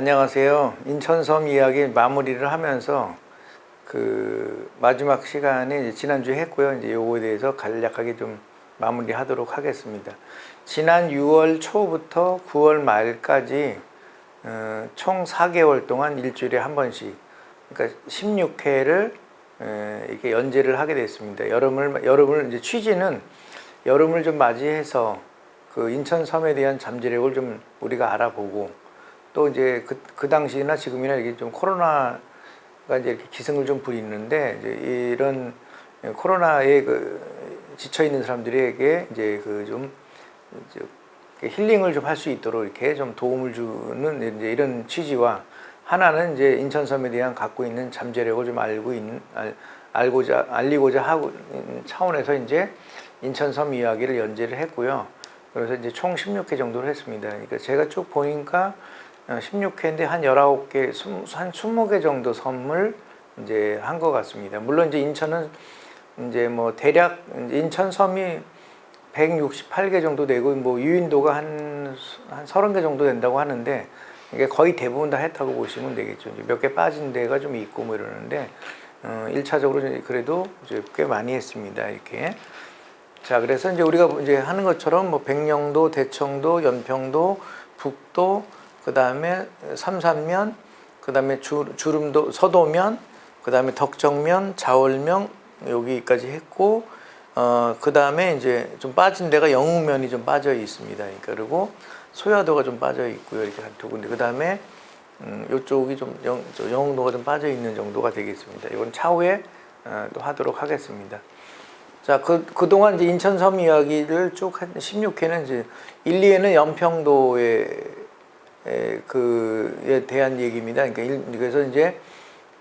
안녕하세요. 인천섬 이야기 마무리를 하면서 그 마지막 시간에 이제 지난주에 했고요. 이제 요거에 대해서 간략하게 좀 마무리하도록 하겠습니다. 지난 6월 초부터 9월 말까지 총 4개월 동안 일주일에 한 번씩, 그러니까 16회를 이렇게 연재를 하게 됐습니다. 여름을 이제 취지는 여름을 좀 맞이해서 그 인천섬에 대한 잠재력을 좀 우리가 알아보고, 또 이제 그 당시나 지금이나 이게 좀 코로나가 이제 이렇게 기승을 좀 부리는데, 이제 이런 코로나에 지쳐 있는 사람들에게 이제 좀 힐링을 좀 할 수 있도록 이렇게 좀 도움을 주는 이제 이런 취지와, 하나는 이제 인천섬에 대한 갖고 있는 잠재력을 좀 알리고자 하고 차원에서 이제 인천섬 이야기를 연재를 했고요. 그래서 이제 총 16회 정도를 했습니다. 그러니까 제가 쭉 보니까 16회인데 한 19개, 한 20개 정도 섬을 이제 한 것 같습니다. 물론 이제 인천은 이제 뭐 대략 인천섬이 168개 정도 되고, 뭐 유인도가 한 30개 정도 된다고 하는데, 이게 거의 대부분 다 했다고 보시면 되겠죠. 이제 몇 개 빠진 데가 좀 있고 뭐 이러는데, 1차적으로 그래도 이제 꽤 많이 했습니다. 이렇게. 자, 그래서 이제 우리가 이제 하는 것처럼 뭐 백령도, 대청도, 연평도, 북도, 그 다음에 삼산면, 그 다음에 주름도, 서도면, 그 다음에 덕정면, 자월면 여기까지 했고, 그 다음에 이제 좀 빠진 데가 영흥면이 좀 빠져 있습니다. 그러니까 그리고 소야도가 좀 빠져 있고요. 이렇게 한 두 군데. 그 다음에 이쪽이 좀 영흥도가 좀 빠져 있는 정도가 되겠습니다. 이건 차후에 또 하도록 하겠습니다. 자, 그동안 이제 인천섬 이야기를 쭉 한 16회는 이제 1, 2회는 연평도에 그에 대한 얘기입니다. 그러니까 그래서 이제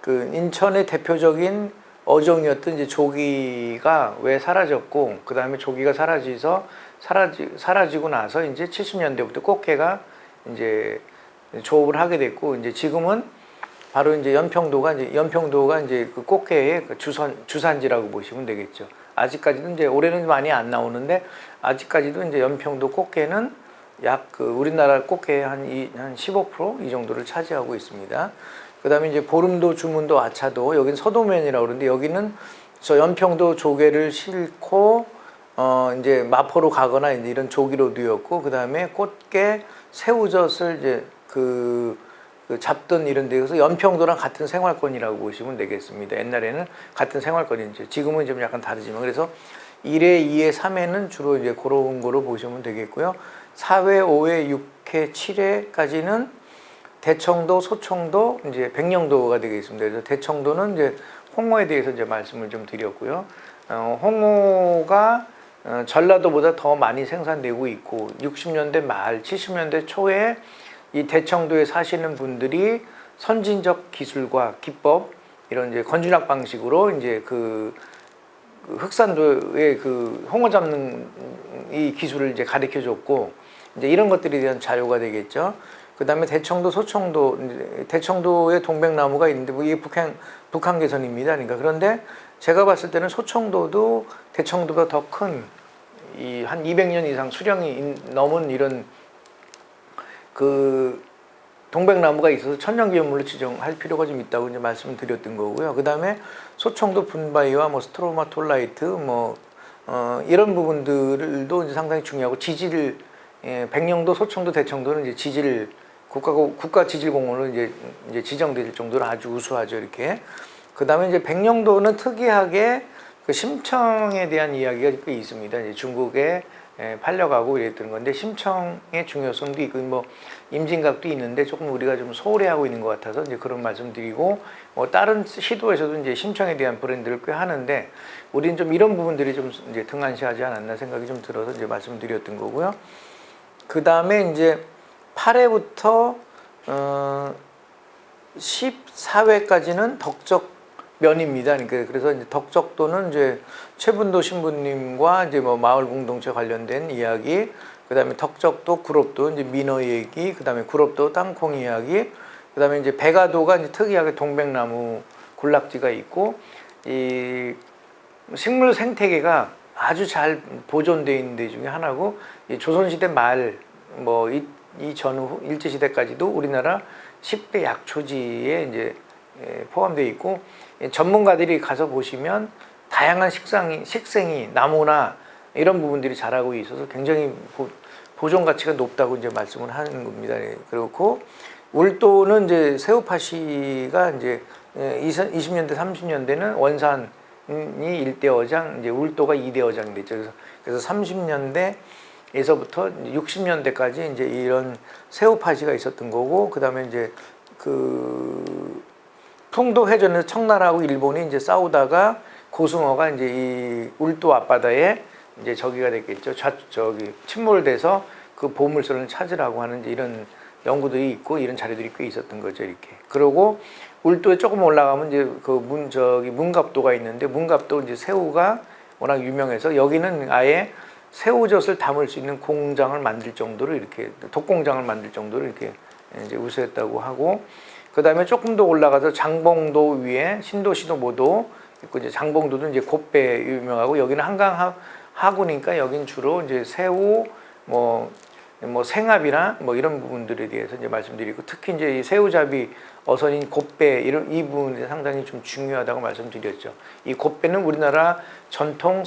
그 인천의 대표적인 어종이었던 이제 조기가 왜 사라졌고, 그 다음에 조기가 사라지고 나서 이제 70년대부터 꽃게가 이제 조업을 하게 됐고, 이제 지금은 바로 이제 연평도가 이제 그 꽃게의 그 주산지라고 보시면 되겠죠. 아직까지도 이제 올해는 많이 안 나오는데, 아직까지도 이제 연평도 꽃게는 약 우리나라 꽃게의 한 15% 이 정도를 차지하고 있습니다. 그 다음에 이제 보름도, 주문도, 아차도, 여기는 서도면이라고 그러는데, 여기는 저 연평도 조개를 싣고 이제 마포로 가거나 이제 이런 조기로드였고, 그 다음에 꽃게, 새우젓을 이제 잡던 이런 데에서 연평도랑 같은 생활권이라고 보시면 되겠습니다. 옛날에는 같은 생활권인지, 지금은 좀 약간 다르지만, 그래서 1회, 2회, 3회는 주로 이제 그런 거로 보시면 되겠고요. 4회, 5회, 6회, 7회까지는 대청도, 소청도, 이제 백령도가 되겠습니다. 그래서 대청도는 이제 홍어에 대해서 이제 말씀을 좀 드렸고요. 홍어가 전라도보다 더 많이 생산되고 있고, 60년대 말, 70년대 초에 이 대청도에 사시는 분들이 선진적 기술과 기법, 이런 이제 건진학 방식으로 이제 그 흑산도의 그 홍어 잡는 이 기술을 이제 가르쳐 줬고, 이제 이런 것들에 대한 자료가 되겠죠. 그 다음에 대청도, 소청도, 대청도에 동백나무가 있는데, 뭐 이게 북한 개선입니다. 그러니까 그런데 제가 봤을 때는 소청도도 대청도보다 더 큰, 한 200년 이상 수령이 넘은 이런 그 동백나무가 있어서 천연기념물로 지정할 필요가 좀 있다고 이제 말씀을 드렸던 거고요. 그 다음에 소청도 분바위와 뭐 스트로마톨라이트 이런 부분들도 이제 상당히 중요하고, 지질, 백령도, 소청도, 대청도는 이제 지질 국가 지질공원으로 이제 지정될 정도로 아주 우수하죠. 이렇게. 그 다음에 이제 백령도는 특이하게 그 심청에 대한 이야기가 꽤 있습니다. 이제 중국에 팔려가고 이랬던 건데, 심청의 중요성도 있고, 뭐 임진각도 있는데 조금 우리가 좀 소홀히하고 있는 것 같아서 이제 그런 말씀드리고, 뭐 다른 시도에서도 이제 심청에 대한 브랜드를 꽤 하는데, 우리는 좀 이런 부분들이 좀 이제 등한시하지 않았나 생각이 좀 들어서 이제 말씀드렸던 거고요. 그 다음에 이제 8회부터 14회까지는 덕적면입니다. 그러니까 그래서 이제 덕적도는 이제 최분도 신부님과 이제 뭐 마을 공동체 관련된 이야기, 그 다음에 덕적도, 구롭도 이제 민어 얘기, 그 다음에 구롭도 땅콩 이야기, 그 다음에 이제 백아도가 이제 특이하게 동백나무 군락지가 있고, 이 식물 생태계가 아주 잘 보존되어 있는 데 중에 하나고, 이 조선시대 말, 뭐 이 전후 일제시대까지도 우리나라 10대 약초지에 이제 포함되어 있고, 전문가들이 가서 보시면 다양한 식생이 나무나 이런 부분들이 자라고 있어서 굉장히 보존 가치가 높다고 이제 말씀을 하는 겁니다. 그렇고 울도는 이제 새우팥이가 이제 20년대 30년대는 원산이 1대 어장, 이제 울도가 2대 어장이 됐죠. 그래서 30년대에서부터 60년대까지 이제 이런 새우팥이가 있었던 거고, 그다음에 이제 그 풍도 해전에서 청나라하고 일본이 이제 싸우다가 고승어가 이제 이 울도 앞바다에 이제 저기가 됐겠죠. 저기 침몰돼서 그 보물선을 찾으라고 하는 이제 이런 연구들이 있고 이런 자료들이 꽤 있었던 거죠, 이렇게. 그리고 울도에 조금 올라가면 이제 그 문갑도가 있는데, 문갑도 이제 새우가 워낙 유명해서 여기는 아예 새우젓을 담을 수 있는 공장을 만들 정도로 이렇게 독공장을 만들 정도로 이렇게 이제 우수했다고 하고, 그 다음에 조금 더 올라가서 장봉도 위에 신도시도 모도 있고, 이제 장봉도도 이제 곶배 유명하고, 여기는 한강 하구니까 여긴 주로 이제 새우 뭐 생합이나 뭐 이런 부분들에 대해서 이제 말씀드리고, 특히 이제 이 새우잡이 어선인 곶배 이 부분이 상당히 좀 중요하다고 말씀드렸죠. 이 곶배는 우리나라 전통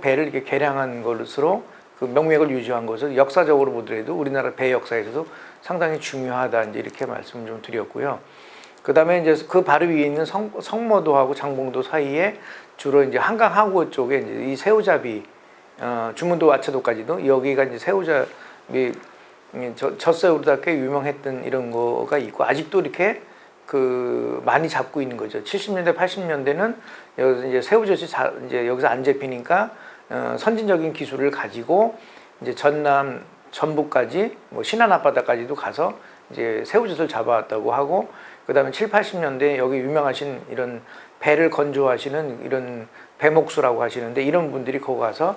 배를 이렇게 개량한 것으로 그 명맥을 유지한 것을 역사적으로 보더라도 우리나라 배 역사에서도 상당히 중요하다, 이제 이렇게 말씀을 좀 드렸고요. 그 다음에 이제 그 바로 위에 있는 성모도하고 장봉도 사이에 주로 이제 한강 하구 쪽에 이제 이 새우잡이 주문도 와차도까지도 여기가 이제 새우잡이 젖새우로다 꽤 유명했던 이런 거가 있고, 아직도 이렇게 그 많이 잡고 있는 거죠. 70년대 80년대는 여기서 이제 새우젓이 이제 여기서 안 잡히니까 선진적인 기술을 가지고 이제 전남 전북까지 뭐 신안 앞바다까지도 가서 이제 새우젓을 잡아왔다고 하고, 그다음에 7, 80년대 여기 유명하신 이런 배를 건조하시는 이런 배목수라고 하시는데, 이런 분들이 거기 가서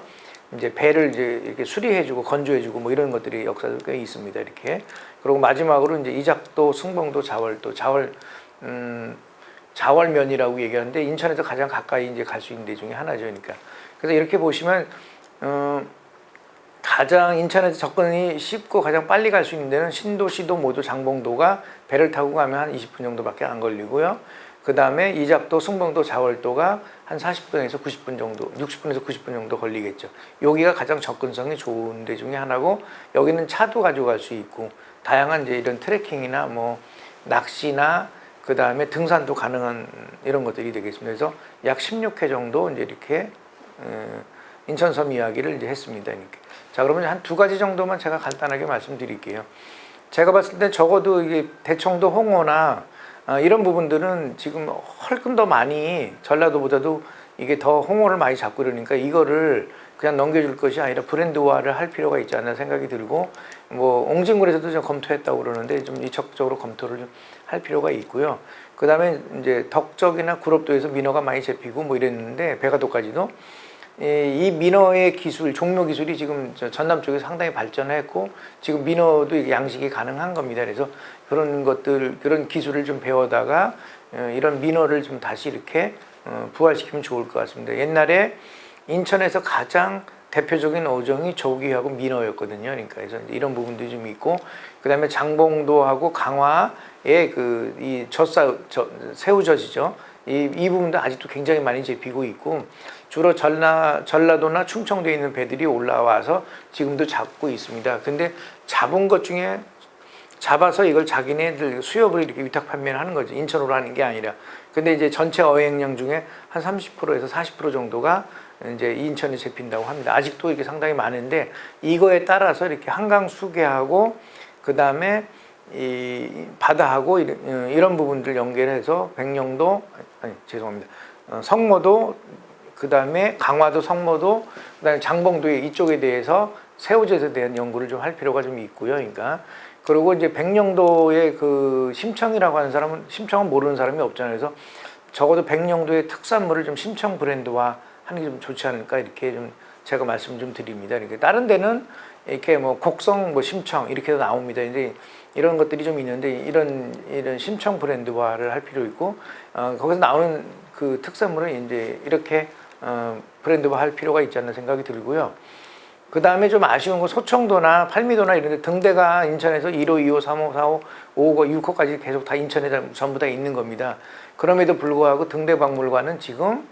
이제 배를 이제 이렇게 수리해주고 건조해주고 뭐 이런 것들이 역사도 꽤 있습니다, 이렇게. 그리고 마지막으로 이제 이작도, 승봉도, 자월면이라고 얘기하는데, 인천에서 가장 가까이 이제 갈 수 있는 데 중에 하나죠, 그러니까. 그래서 이렇게 보시면 가장 인천에서 접근이 쉽고 가장 빨리 갈 수 있는 데는 신도시도 모두 장봉도가 배를 타고 가면 한 20분 정도밖에 안 걸리고요. 그 다음에 이작도, 승봉도, 자월도가 한 40분에서 90분 정도, 60분에서 90분 정도 걸리겠죠. 여기가 가장 접근성이 좋은 데 중에 하나고, 여기는 차도 가져갈 수 있고 다양한 이제 이런 트레킹이나 뭐 낚시나 그 다음에 등산도 가능한 이런 것들이 되겠습니다. 그래서 약 16회 정도 이제 이렇게 인천섬 이야기를 이제 했습니다. 이렇게. 자, 그러면 한 두 가지 정도만 제가 간단하게 말씀드릴게요. 제가 봤을 때 적어도 이게 대청도 홍어나 이런 부분들은 지금 훨씬 더 많이, 전라도보다도 이게 더 홍어를 많이 잡고 이러니까 이거를 그냥 넘겨줄 것이 아니라 브랜드화를 할 필요가 있지 않나 생각이 들고, 뭐 옹진군에서도 좀 검토했다고 그러는데 좀 이적극적으로 검토를 좀 할 필요가 있고요. 그 다음에 이제 덕적이나 구럽도에서 민어가 많이 잡히고 뭐 이랬는데, 배가도까지도 이 민어의 기술, 종묘 기술이 지금 전남 쪽에 상당히 발전했고, 지금 민어도 양식이 가능한 겁니다. 그래서 그런 것들, 그런 기술을 좀 배워다가 이런 민어를 좀 다시 이렇게 부활시키면 좋을 것 같습니다. 옛날에 인천에서 가장 대표적인 어종이 조기하고 민어였거든요. 그러니까 그래서 이런 부분들이 좀 있고, 그 다음에 장봉도하고 강화의 이 새우젓이죠. 이 부분도 아직도 굉장히 많이 잡히고 있고, 주로 전라도나 충청도에 있는 배들이 올라와서 지금도 잡고 있습니다. 근데 잡은 것 중에 잡아서 이걸 자기네들 수협을 이렇게 위탁 판매를 하는 거죠. 인천으로 하는 게 아니라. 근데 이제 전체 어획량 중에 한 30%에서 40% 정도가 이제 인천에 잡힌다고 합니다. 아직도 이렇게 상당히 많은데, 이거에 따라서 이렇게 한강 수계하고 그 다음에 이 바다하고 이런 부분들 연결해서 성모도, 그 다음에 강화도, 성모도, 그 다음에 장봉도 이쪽에 대해서 새우젓에 대한 연구를 좀 할 필요가 좀 있고요. 그러니까 그리고 이제 백령도의 그 심청이라고 하는 사람은, 심청은 모르는 사람이 없잖아요. 그래서 적어도 백령도의 특산물을 좀 심청 브랜드화 하는 게 좀 좋지 않을까, 이렇게 좀 제가 말씀 좀 드립니다. 이렇게 다른 데는 이렇게 뭐 곡성, 뭐 심청 이렇게 나옵니다. 이제 이런 것들이 좀 있는데, 이런 심청 브랜드화를 할 필요 있고, 거기서 나오는 그 특산물은 이제 이렇게 브랜드화 할 필요가 있지 않나 생각이 들고요. 그 다음에 좀 아쉬운 건 소청도나 팔미도나 이런 데 등대가 인천에서 1호, 2호, 3호, 4호, 5호, 6호까지 계속 다 인천에 전부 다 있는 겁니다. 그럼에도 불구하고 등대박물관은 지금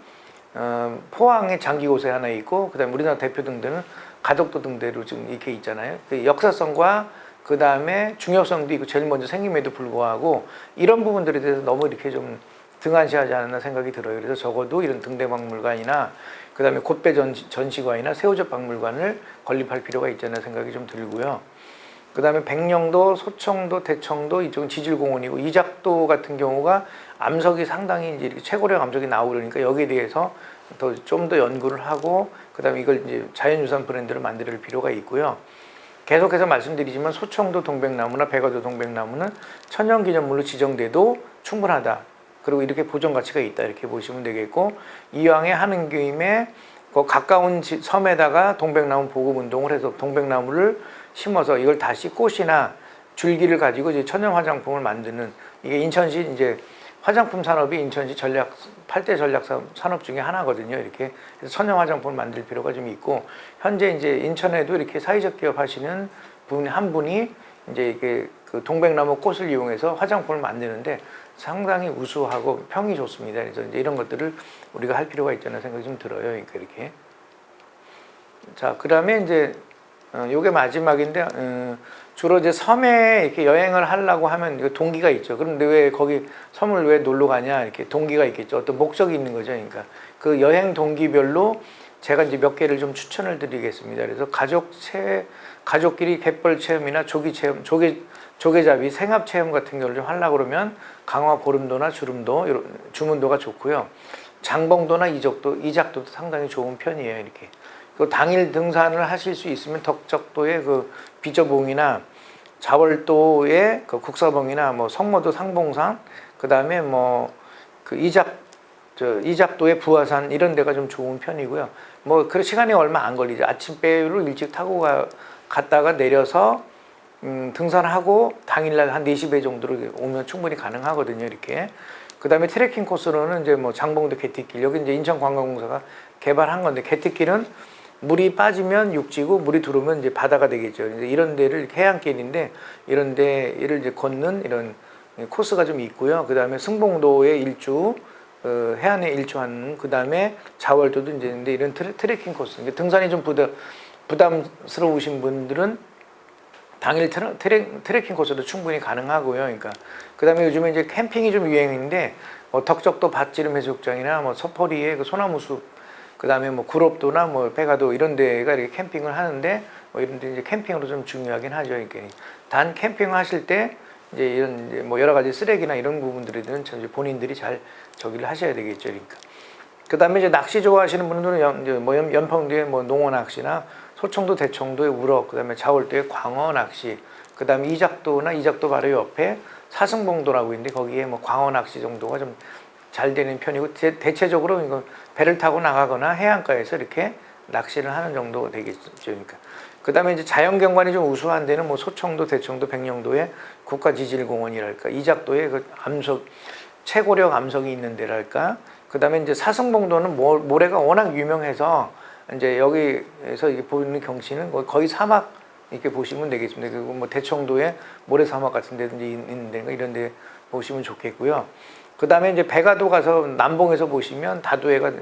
포항에 장기곳에 하나 있고, 그 다음에 우리나라 대표 등대는 가덕도 등대로 지금 이렇게 있잖아요. 그 역사성과 그 다음에 중요성도 있고 제일 먼저 생김에도 불구하고 이런 부분들에 대해서 너무 이렇게 좀 등한시하지 않았나 생각이 들어요. 그래서 적어도 이런 등대박물관이나 그 다음에 곶배 전시관이나 새우젓 박물관을 건립할 필요가 있지 않나 생각이 좀 들고요. 그 다음에 백령도, 소청도, 대청도 이쪽은 지질공원이고, 이작도 같은 경우가 암석이 상당히 이제 이렇게 최고령 암석이 나오고 그러니까 여기에 대해서 좀 더 연구를 하고, 그 다음에 이걸 이제 자연유산 브랜드를 만들 필요가 있고요. 계속해서 말씀드리지만 소청도 동백나무나 백화도 동백나무는 천연기념물로 지정돼도 충분하다. 그리고 이렇게 보존 가치가 있다. 이렇게 보시면 되겠고, 이왕에 하는 김에 그 가까운 섬에다가 동백나무 보급 운동을 해서 동백나무를 심어서 이걸 다시 꽃이나 줄기를 가지고 이제 천연 화장품을 만드는, 이게 인천시 이제 화장품 산업이 인천시 8대 전략 산업 중에 하나거든요. 이렇게 그래서 천연 화장품을 만들 필요가 좀 있고, 현재 이제 인천에도 이렇게 사회적 기업 하시는 한 분이 이제 이게 그 동백나무 꽃을 이용해서 화장품을 만드는데 상당히 우수하고 평이 좋습니다. 그래서 이제 이런 것들을 우리가 할 필요가 있다는 생각이 좀 들어요. 그러니까 이렇게. 자, 그 다음에 이제 요게 마지막인데, 주로 이제 섬에 이렇게 여행을 하려고 하면 동기가 있죠. 그런데 왜 거기 섬을 왜 놀러 가냐? 이렇게 동기가 있겠죠. 어떤 목적이 있는 거죠. 그러니까 그 여행 동기별로 제가 이제 몇 개를 좀 추천을 드리겠습니다. 그래서 가족끼리 갯벌 체험이나 조기 체험, 조개잡이, 생합 체험 같은 경우를 좀 하려고 그러면 강화 보름도나 주문도가 좋고요. 장봉도나 이작도도 상당히 좋은 편이에요. 이렇게. 그 당일 등산을 하실 수 있으면 덕적도의 그 비저봉이나 자월도의 그 국사봉이나 뭐 성모도 상봉산, 그 다음에 뭐 그 이작도의 부화산 이런 데가 좀 좋은 편이고요. 뭐 그 시간이 얼마 안 걸리죠. 아침배로 일찍 타고 갔다가 내려서 등산하고 당일날 한 4시 배 정도로 오면 충분히 가능하거든요. 이렇게. 그 다음에 트레킹 코스로는 이제 뭐 장봉도 개티길, 여기 이제 인천관광공사가 개발한 건데, 개티길은 물이 빠지면 육지고 물이 들어오면 이제 바다가 되겠죠. 이제 이런 데를 해안길인데 이런 데를 이제 걷는 이런 코스가 좀 있고요. 그 다음에 승봉도의 일주, 해안에 일주하는, 그 다음에 자월도도 이제 있는데 이런 트레킹 코스. 등산이 좀 부담스러우신 분들은 당일 트레킹 코스도 충분히 가능하고요. 그러니까 그 다음에 요즘에 이제 캠핑이 좀 유행인데, 덕적도 밭지름 해수욕장이나 뭐 서퍼리의 그 소나무숲, 그 다음에 뭐 구롭도나 뭐 백화도 이런 데가 이렇게 캠핑을 하는데, 뭐 이런 데 이제 캠핑으로 좀 중요하긴 하죠. 그러니까 단 캠핑 하실 때 이제 이런 이제 뭐 여러 가지 쓰레기나 이런 부분들에 대해서는 본인들이 잘 저기를 하셔야 되겠죠. 그러니까. 그 다음에 이제 낚시 좋아하시는 분들은 연평도의 뭐 농어 낚시나 소청도 대청도의 우럭, 그 다음에 자월도의 광어 낚시, 그 다음에 이작도 바로 옆에 사승봉도라고 있는데 거기에 뭐 광어 낚시 정도가 좀 잘 되는 편이고, 대체적으로 이거 배를 타고 나가거나 해안가에서 이렇게 낚시를 하는 정도 되겠죠. 그러니까. 그 다음에 이제 자연경관이 좀 우수한 데는 뭐 소청도, 대청도, 백령도의 국가지질공원이랄까, 이작도의 그 최고령 암석이 있는 데랄까, 그 다음에 이제 사승봉도는 모래가 워낙 유명해서 이제 여기에서 이렇게 보이는 경치는 거의 사막 이렇게 보시면 되겠습니다. 그리고 뭐 대청도에 모래 사막 같은 데도 있는 데가 이런 데 보시면 좋겠고요. 그 다음에 이제 백화도 가서 남봉에서 보시면 다도해가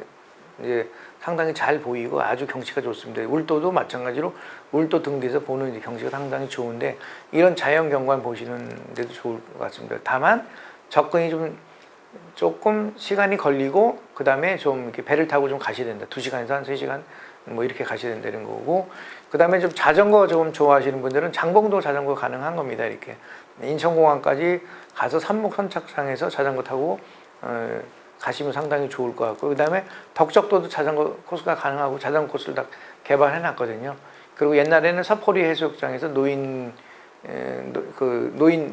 이제 상당히 잘 보이고 아주 경치가 좋습니다. 울도도 마찬가지로 울도 등대에서 보는 이제 경치가 상당히 좋은데, 이런 자연 경관 보시는 데도 좋을 것 같습니다. 다만 접근이 조금 시간이 걸리고, 그 다음에 좀 이렇게 배를 타고 좀 가셔야 된다. 2시간에서 한 3시간 뭐 이렇게 가셔야 된다는 거고, 그 다음에 좀 자전거 좀 좋아하시는 분들은 장봉도 자전거 가능한 겁니다. 이렇게 인천공항까지 가서 산목 선착장에서 자전거 타고 가시면 상당히 좋을 것 같고, 그 다음에 덕적도도 자전거 코스가 가능하고 자전거 코스를 다 개발해 놨거든요. 그리고 옛날에는 서포리 해수욕장에서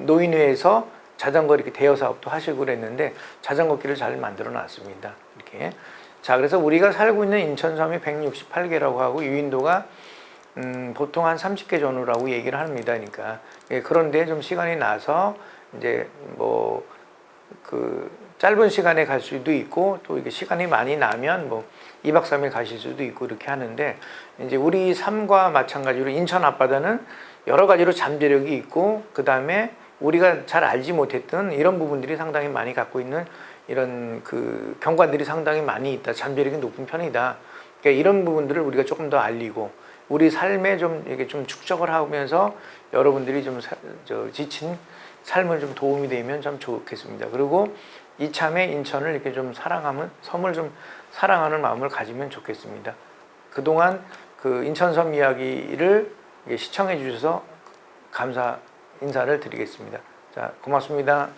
노인회에서 자전거 이렇게 대여 사업도 하시고 그랬는데 자전거 길을 잘 만들어 놨습니다. 이렇게. 자, 그래서 우리가 살고 있는 인천섬이 168개라고 하고 유인도가 보통 한 30개 전후라고 얘기를 합니다. 그러니까 그런데 좀 시간이 나서 이제 뭐 그 짧은 시간에 갈 수도 있고 또 이게 시간이 많이 나면 뭐 2박 3일 가실 수도 있고 이렇게 하는데 이제 우리 삶과 마찬가지로 인천 앞바다는 여러 가지로 잠재력이 있고 그 다음에 우리가 잘 알지 못했던 이런 부분들이 상당히 많이 갖고 있는 이런 그 경관들이 상당히 많이 있다. 잠재력이 높은 편이다. 그러니까 이런 부분들을 우리가 조금 더 알리고 우리 삶에 좀 이게 좀 축적을 하면서 여러분들이 좀 지친 삶을 좀 도움이 되면 참 좋겠습니다. 그리고 이참에 인천을 이렇게 좀 사랑하면 섬을 좀 사랑하는 마음을 가지면 좋겠습니다. 그동안 그 인천섬 이야기를 시청해 주셔서 감사 인사를 드리겠습니다. 자, 고맙습니다.